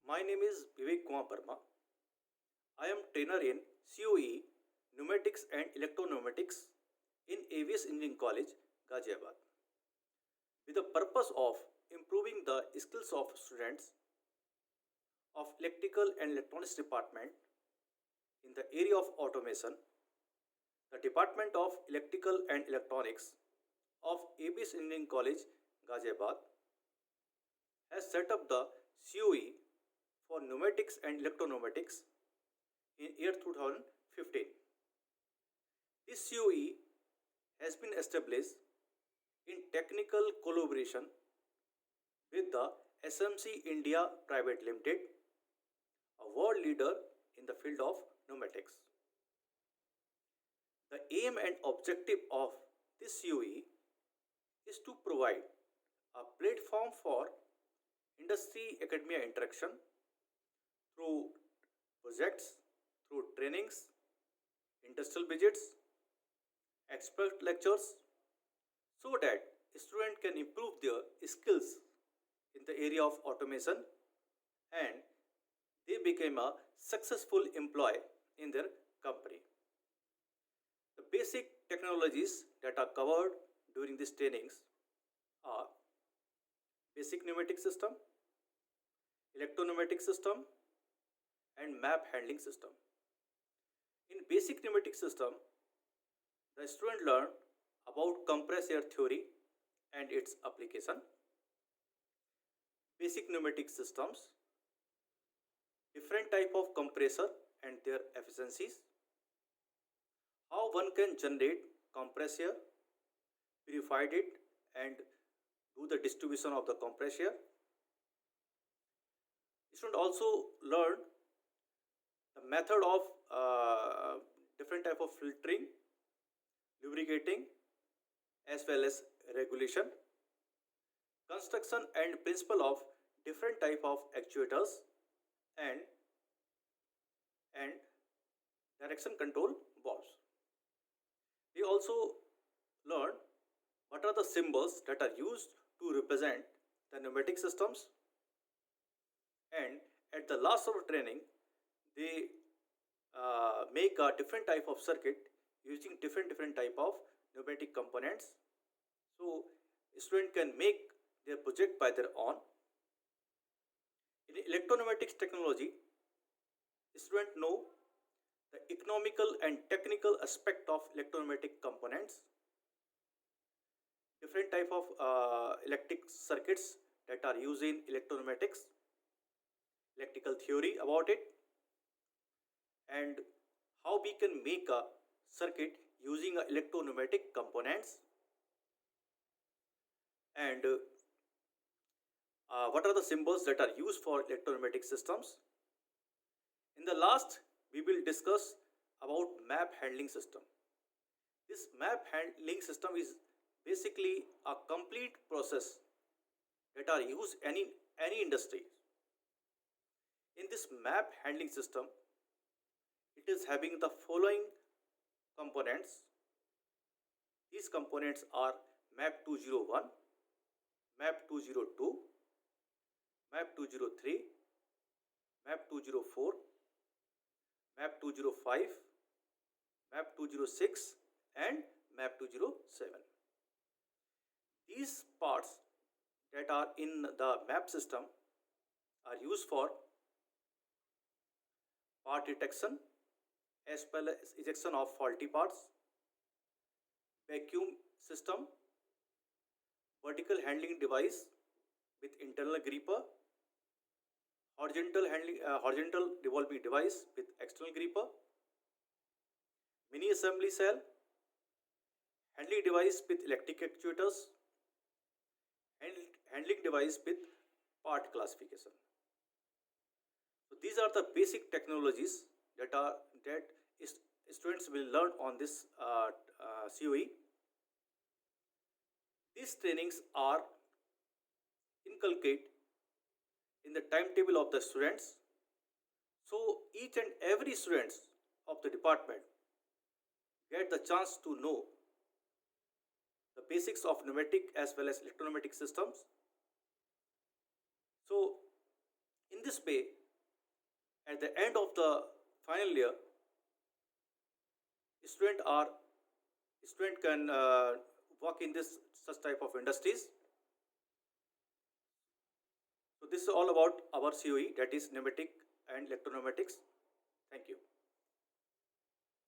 My name is Vivek Kumar Parma. I am trainer in COE, Pneumatics and Electropneumatics in AVS Engineering College, Ghaziabad, with the purpose of improving the skills of students of Electrical and Electronics Department in the area of automation. The Department of Electrical and Electronics of ABS Engineering College, Ghaziabad has set up the COE for Pneumatics and Electropneumatics in year 2015. This COE has been established in technical collaboration with the SMC India Private Limited, a world leader in the field of pneumatics. The aim and objective of this COE is to provide a platform for industry academia interaction through projects, through trainings, industrial visits, expert lectures, so that students can improve their skills in the area of automation and they become a successful employee in their company. The basic technologies that are covered during these trainings are basic pneumatic system, electropneumatic system, and map handling system. In basic pneumatic system, the student learn about compressed air theory and its application, basic pneumatic systems, different type of compressor and their efficiencies, how one can generate compressed air, purified it and do the distribution of the compressed air. Student also learn the method of different type of filtering, lubricating as well as regulation, construction and principle of different type of actuators and and direction control valves. We also learn what are the symbols that are used to represent the pneumatic systems, and at the last of training they make a different type of circuit using different type of pneumatic components, so student can make their project by their own. In electropneumatics technology, student know the economical and technical aspect of electropneumatic components, different type of electric circuits that are used in electropneumatics, electrical theory about it, and how we can make a circuit using electropneumatic components, and what are the symbols that are used for electropneumatic systems. In the last, we will discuss about map handling system. This map handling system is basically a complete process that are used any industry. In this map handling system, it is having the following components. These components are map 201, map 202, map 203, map 204, map 205, map 206 and map 207. These parts that are in the map system are used for part detection as well as ejection of faulty parts, vacuum system, vertical handling device with internal gripper, horizontal revolving device with external gripper, mini assembly cell, handling device with electric actuators, and handling device with part classification. So these are the basic technologies that students will learn on this COE. These trainings are inculcated in the timetable of the students, so each and every students of the department get the chance to know the basics of pneumatic as well as electropneumatic systems. So in this way, at the end of the final year, student can work in this such type of industries. So this is all about our COE, that is pneumatic and electropneumatics. Thank you.